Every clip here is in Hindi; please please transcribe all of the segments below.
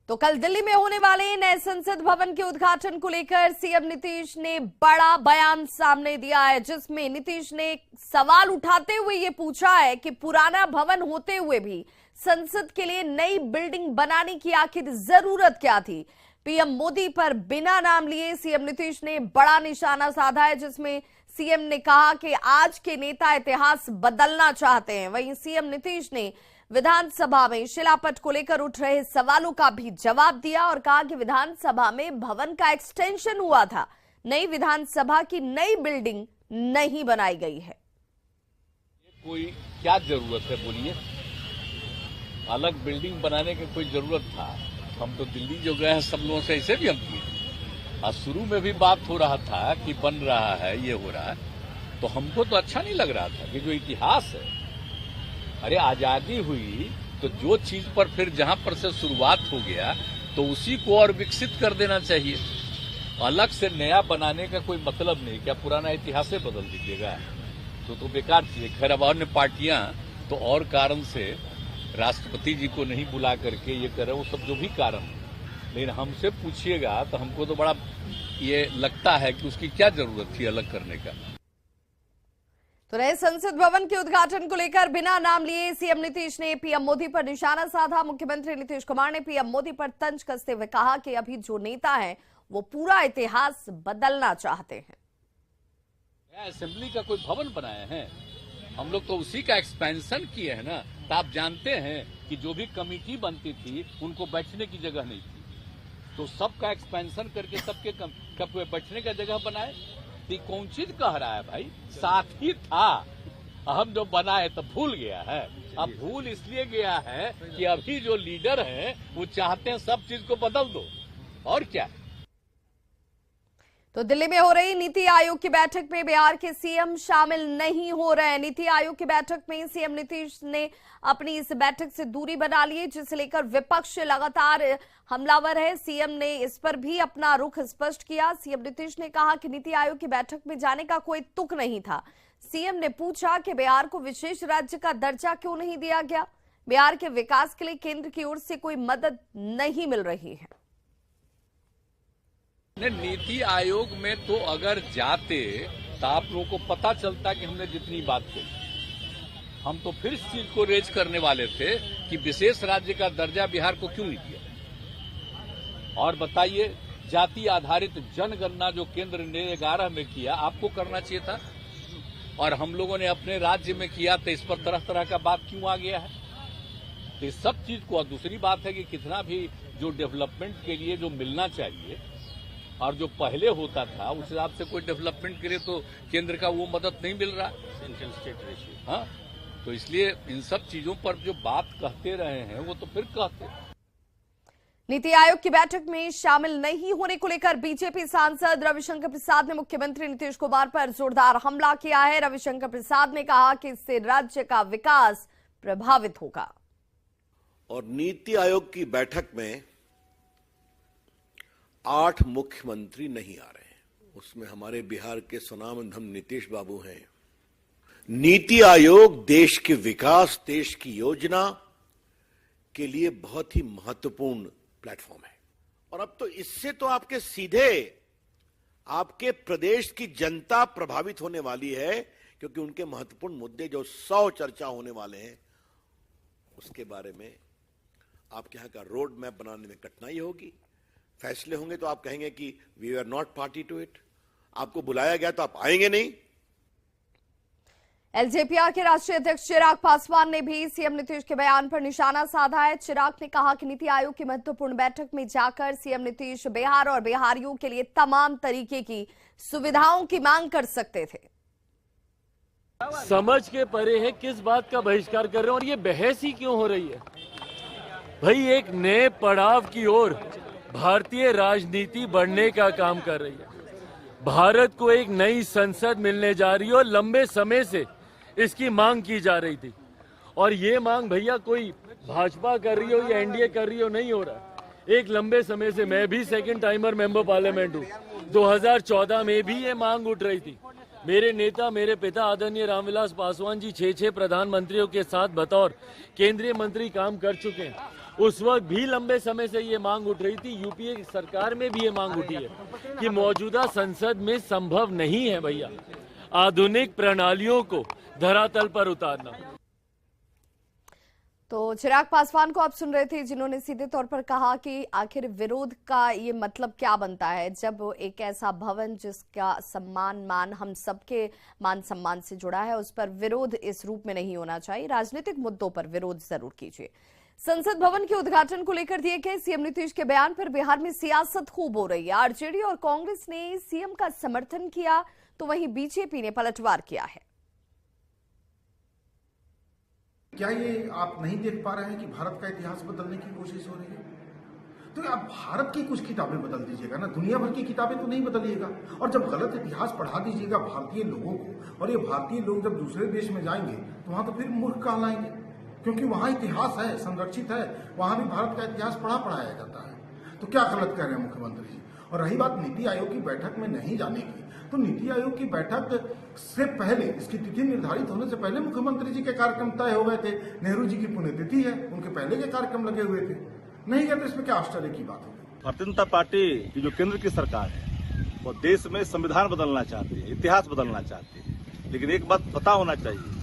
तो कल दिल्ली में होने वाले नए संसद भवन के उद्घाटन को लेकर सीएम नीतीश ने बड़ा बयान सामने दिया है, जिसमें नीतीश ने सवाल उठाते हुए ये पूछा है कि पुराना भवन होते हुए भी संसद के लिए नई बिल्डिंग बनाने की आखिर जरूरत क्या थी। पीएम मोदी पर बिना नाम लिए सीएम नीतीश ने बड़ा निशाना साधा है, जिसमें सीएम ने कहा कि आज के नेता इतिहास बदलना चाहते हैं। वहीं सीएम नीतीश ने विधानसभा में शिलापट को लेकर उठ रहे सवालों का भी जवाब दिया और कहा कि विधानसभा में भवन का एक्सटेंशन हुआ था, नई विधानसभा की नई बिल्डिंग नहीं बनाई गई है। कोई क्या जरूरत है बोलिए, अलग बिल्डिंग बनाने की कोई जरूरत था? हम तो दिल्ली जो गए हैं सब लोगों से ऐसे भी हम किए। आज शुरू में भी बात हो रहा था कि बन रहा है, ये हो रहा है, तो हमको तो अच्छा नहीं लग रहा था कि जो इतिहास है, अरे आजादी हुई तो जो चीज पर फिर जहां पर से शुरुआत हो गया तो उसी को और विकसित कर देना चाहिए। अलग से नया बनाने का कोई मतलब नहीं। क्या पुराना इतिहास बदल दीजिएगा? तो बेकार चीज। खैर अब अन्य पार्टियां तो और कारण से राष्ट्रपति जी को नहीं बुला करके ये करे, वो सब जो भी कारण है, लेकिन हमसे पूछिएगा तो हमको तो बड़ा ये लगता है कि उसकी क्या जरूरत थी अलग करने का। तो नए संसद भवन के उद्घाटन को लेकर बिना नाम लिए सीएम नीतीश ने पीएम मोदी पर निशाना साधा। मुख्यमंत्री नीतीश कुमार ने पीएम मोदी पर तंज कसते हुए कहा कि अभी जो नेता है वो पूरा इतिहास बदलना चाहते हैं। असेंबली का कोई भवन बनाए हैं, हम लोग तो उसी का एक्सपेंशन किए हैं ना। तो आप जानते हैं कि जो भी कमेटी बनती थी उनको बैठने की जगह नहीं थी, तो सबका एक्सपेंशन करके सबके बैठने का जगह बनाए। कौन चीज कह रहा है भाई? साथ ही था, हम जो बनाए तो भूल गया है। अब भूल इसलिए गया है कि अभी जो लीडर है वो चाहते हैं सब चीज को बदल दो, और क्या। तो दिल्ली में हो रही नीति आयोग की बैठक में बिहार के सीएम शामिल नहीं हो रहे हैं। नीति आयोग की बैठक में सीएम नीतीश ने अपनी इस बैठक से दूरी बना ली, जिसे लेकर विपक्ष लगातार हमलावर है। सीएम ने इस पर भी अपना रुख स्पष्ट किया। सीएम नीतीश ने कहा कि नीति आयोग की बैठक में जाने का कोई तुक नहीं था। सीएम ने पूछा कि बिहार को विशेष राज्य का दर्जा क्यों नहीं दिया गया। बिहार के विकास के लिए केंद्र की ओर से कोई मदद नहीं मिल रही है। नीति आयोग में तो अगर जाते तो आप लोगों को पता चलता कि हमने जितनी बात की, हम तो फिर इस चीज को रेज करने वाले थे कि विशेष राज्य का दर्जा बिहार को क्यों नहीं दिया। और बताइए, जाति आधारित जनगणना जो केंद्र ने 11 में किया, आपको करना चाहिए था, और हम लोगों ने अपने राज्य में किया, तो इस पर तरह तरह का बात क्यों आ गया है? तो इस सब चीज को। और दूसरी बात है कि कितना भी जो डेवलपमेंट के लिए जो मिलना चाहिए और जो पहले होता था उस हिसाब से कोई डेवलपमेंट के लिए तो केंद्र का वो मदद नहीं मिल रहा, सेंट्रल स्टेट रेशियो। हाँ, तो इसलिए इन सब चीजों पर जो बात कहते रहे हैं वो तो फिर कहते। नीति आयोग की बैठक में शामिल नहीं होने को लेकर बीजेपी सांसद रविशंकर प्रसाद ने मुख्यमंत्री नीतीश कुमार पर जोरदार हमला किया है। रविशंकर प्रसाद ने कहा कि इससे राज्य का विकास प्रभावित होगा। और नीति आयोग की बैठक में 8 मुख्यमंत्री नहीं आ रहे हैं, उसमें हमारे बिहार के सुनामधन नीतीश बाबू हैं। नीति आयोग देश के विकास, देश की योजना के लिए बहुत ही महत्वपूर्ण प्लेटफॉर्म है। और अब तो इससे तो आपके सीधे आपके प्रदेश की जनता प्रभावित होने वाली है, क्योंकि उनके महत्वपूर्ण मुद्दे जो 100 चर्चा होने वाले हैं उसके बारे में आपके यहां का रोड मैप बनाने में कठिनाई होगी। फैसले होंगे तो आप कहेंगे कि we are not party to it. आपको बुलाया गया तो आप आएंगे नहीं। एलजेपी के राष्ट्रीय अध्यक्ष चिराग पासवान ने भी सीएम नीतीश के बयान पर निशाना साधा है। चिराग ने कहा कि नीति आयोग की महत्वपूर्ण बैठक में जाकर सीएम नीतीश बिहार और बिहारियों के लिए तमाम तरीके की सुविधाओं की मांग कर सकते थे। समझ के परे है किस बात का बहिष्कार कर रहे हैं, और ये बहस ही क्यों हो रही है भाई? एक नए पड़ाव की ओर भारतीय राजनीति बढ़ने का काम कर रही है। भारत को एक नई संसद मिलने जा रही है और लंबे समय से इसकी मांग की जा रही थी, और ये मांग भैया कोई भाजपा कर रही हो या एनडीए कर रही हो नहीं हो रहा। एक लंबे समय से, मैं भी सेकंड टाइमर मेंबर पार्लियामेंट हूँ, 2014 में भी ये मांग उठ रही थी। मेरे नेता, मेरे पिता आदरणीय रामविलास पासवान जी 6 प्रधानमंत्रियों के साथ बतौर केंद्रीय मंत्री काम कर चुके हैं। उस वक्त भी लंबे समय से ये मांग उठ रही थी, यूपीए की सरकार में भी ये मांग उठी है कि मौजूदा संसद में संभव नहीं है भैया आधुनिक प्रणालियों को धरातल पर उतारना। तो चिराग पासवान को आप सुन रहे थे, जिन्होंने सीधे तौर पर कहा कि आखिर विरोध का ये मतलब क्या बनता है जब एक ऐसा भवन जिसका मान हम सबके मान सम्मान से जुड़ा है, उस पर विरोध इस रूप में नहीं होना चाहिए। राजनीतिक मुद्दों पर विरोध जरूर कीजिए। संसद भवन के उद्घाटन को लेकर दिए गए सीएम नीतीश के बयान पर बिहार में सियासत खूब हो रही है। आरजेडी और कांग्रेस ने सीएम का समर्थन किया तो वहीं बीजेपी ने पलटवार किया है। क्या ये आप नहीं देख पा रहे हैं कि भारत का इतिहास बदलने की कोशिश हो रही है? तो आप भारत की कुछ किताबें बदल दीजिएगा ना, दुनिया भर की किताबें तो नहीं बदलिएगा। और जब गलत इतिहास पढ़ा दीजिएगा भारतीय लोगों को, और ये भारतीय लोग जब दूसरे देश में जाएंगे तो वहां तो फिर मूर्ख कहलाएंगे, क्योंकि वहां इतिहास है, संरक्षित है, वहां भी भारत का इतिहास पढ़ाया जाता है। तो क्या गलत कह रहे हैं मुख्यमंत्री जी? और रही बात नीति आयोग की बैठक में नहीं जाने की, तो नीति आयोग की बैठक से पहले, इसकी तिथि निर्धारित होने से पहले मुख्यमंत्री जी के कार्यक्रम तय हो गए थे। नेहरू जी की पुण्यतिथि है, उनके पहले के कार्यक्रम लगे हुए थे। नहीं गए तो इसमें क्या आश्चर्य की बात होगी? भारतीय जनता पार्टी की जो केंद्र की सरकार है वो देश में संविधान बदलना चाहती है, इतिहास बदलना चाहती है। लेकिन एक बात पता होना चाहिए,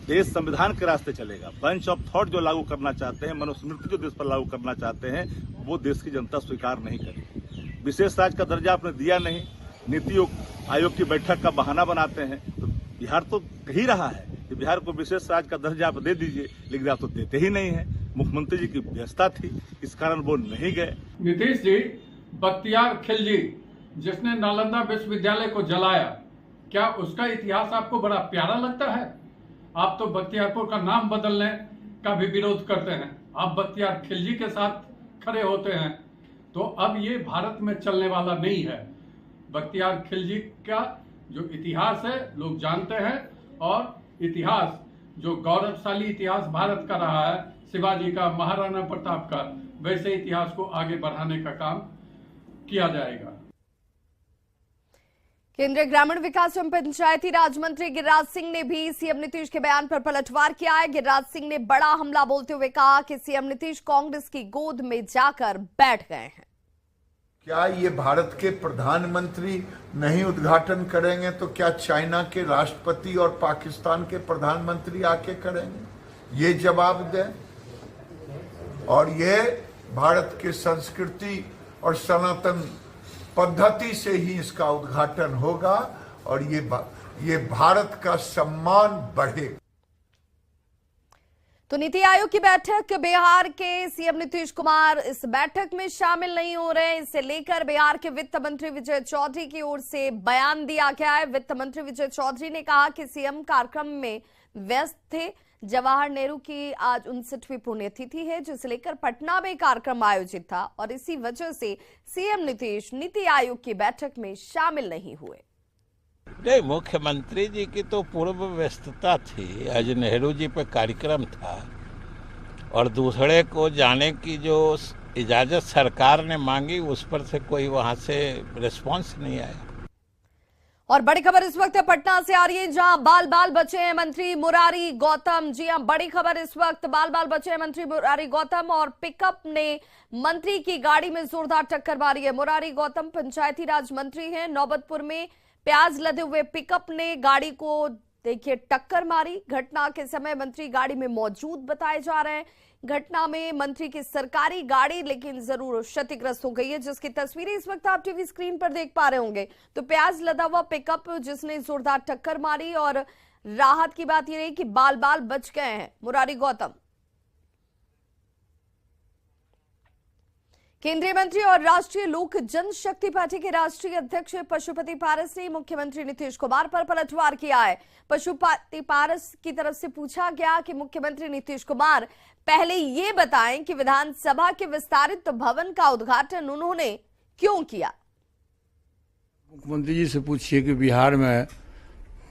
देश संविधान के रास्ते चलेगा। बेंच ऑफ थॉट जो लागू करना चाहते हैं, मनुस्मृति जो देश पर लागू करना चाहते हैं, वो देश की जनता स्वीकार नहीं करेगी। विशेष राज्य का दर्जा आपने दिया नहीं, नीति आयोग की बैठक का बहाना बनाते हैं। तो बिहार तो कही रहा है कि बिहार को विशेष राज्य का दर्जा आप दे दीजिए, लेकिन आप तो देते ही नहीं है। मुख्यमंत्री जी की व्यवस्था थी, इस कारण वो नहीं गए। नीतीश जी, बख्तियार खिलजी जिसने नालंदा विश्वविद्यालय को जलाया, क्या उसका इतिहास आपको बड़ा प्यारा लगता है? आप तो बख्तियारपुर का नाम बदलने का भी विरोध करते हैं। आप बख्तियार खिलजी के साथ खड़े होते हैं। तो अब ये भारत में चलने वाला नहीं है। बख्तियार खिलजी का जो इतिहास है लोग जानते हैं, और इतिहास जो गौरवशाली इतिहास भारत का रहा है, शिवाजी का, महाराणा प्रताप का, वैसे इतिहास को आगे बढ़ाने का काम किया जाएगा। केंद्रीय ग्रामीण विकास एवं पंचायती राज मंत्री गिरिराज सिंह ने भी सीएम नीतीश के बयान पर पलटवार किया है। गिरिराज सिंह ने बड़ा हमला बोलते हुए कहा कि सीएम नीतीश कांग्रेस की गोद में जाकर बैठ गए हैं। क्या ये भारत के प्रधानमंत्री नहीं उद्घाटन करेंगे तो क्या चाइना के राष्ट्रपति और पाकिस्तान के प्रधानमंत्री आके करेंगे? ये जवाब दें। और ये भारत की संस्कृति और सनातन पद्धति से ही इसका उद्घाटन होगा, और ये भारत का सम्मान बढ़ेगा। तो नीति आयोग की बैठक, बिहार के सीएम नीतीश कुमार इस बैठक में शामिल नहीं हो रहे। इसे लेकर बिहार के वित्त मंत्री विजय चौधरी की ओर से बयान दिया गया है। वित्त मंत्री विजय चौधरी ने कहा कि सीएम कार्यक्रम में व्यस्त थे। जवाहर नेहरू की आज 59वीं पुण्यतिथि है, जिसे लेकर पटना में कार्यक्रम आयोजित था, और इसी वजह से सीएम नीतीश नीति आयोग की बैठक में शामिल नहीं हुए। नहीं, मुख्यमंत्री जी की तो पूर्व व्यस्तता थी। आज नेहरू जी पे कार्यक्रम था, और दूसरे को जाने की जो इजाजत सरकार ने मांगी, उस पर से कोई वहां से रिस्पांस नहीं आया। और बड़ी खबर इस वक्त पटना से आ रही है, जहां बाल बाल बचे हैं मंत्री मुरारी गौतम। जी हां, बड़ी खबर इस वक्त, बाल बाल बचे हैं मंत्री मुरारी गौतम, और पिकअप ने मंत्री की गाड़ी में जोरदार टक्कर मारी है। मुरारी गौतम पंचायती राज मंत्री हैं। नौबतपुर में प्याज लदे हुए पिकअप ने गाड़ी को देखिए टक्कर मारी। घटना के समय मंत्री गाड़ी में मौजूद बताए जा रहे हैं। घटना में मंत्री की सरकारी गाड़ी लेकिन जरूर क्षतिग्रस्त हो गई है, जिसकी तस्वीरें इस वक्त आप टीवी स्क्रीन पर देख पा रहे होंगे। तो प्याज लदा हुआ पिकअप जिसने जोरदार टक्कर मारी, और राहत की बात यह रही कि बाल बाल बच गए हैं मुरारी गौतम। केंद्रीय मंत्री और राष्ट्रीय लोक जनशक्ति पार्टी के राष्ट्रीय अध्यक्ष पशुपति पारस ने मुख्यमंत्री नीतीश कुमार पर पलटवार किया है। पशुपति पारस की तरफ से पूछा गया कि मुख्यमंत्री नीतीश कुमार पहले ये बताएं कि विधानसभा के विस्तारित भवन का उद्घाटन उन्होंने क्यों किया। मुख्यमंत्री जी से पूछिए कि बिहार में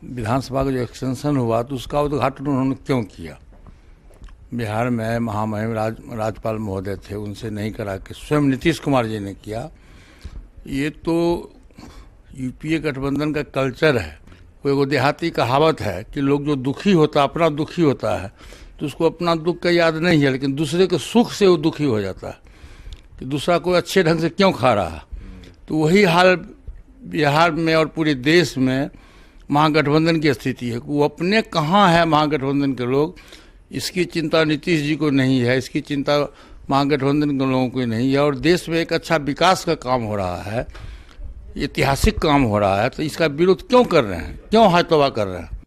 विधानसभा का जो एक्सटेंशन हुआ तो उसका उद्घाटन उन्होंने क्यों किया। बिहार में महामहिम राज्यपाल महोदय थे, उनसे नहीं करा के स्वयं नीतीश कुमार जी ने किया। ये तो यूपीए गठबंधन का कल्चर है। कोई वो देहाती कहावत है कि लोग जो दुखी होता, अपना दुखी होता है, तो उसको अपना दुख का याद नहीं है, लेकिन दूसरे के सुख से वो दुखी हो जाता है कि दूसरा कोई अच्छे ढंग से क्यों खा रहा है। तो वही हाल बिहार में और पूरे देश में महागठबंधन की स्थिति है। वो अपने कहाँ है महागठबंधन के लोग, इसकी चिंता नीतीश जी को नहीं है, इसकी चिंता महागठबंधन के लोगों को नहीं है। और देश में एक अच्छा विकास का काम हो रहा है, ऐतिहासिक काम हो रहा है, तो इसका विरोध क्यों कर रहे हैं, क्यों हाथ तबाह कर रहे हैं।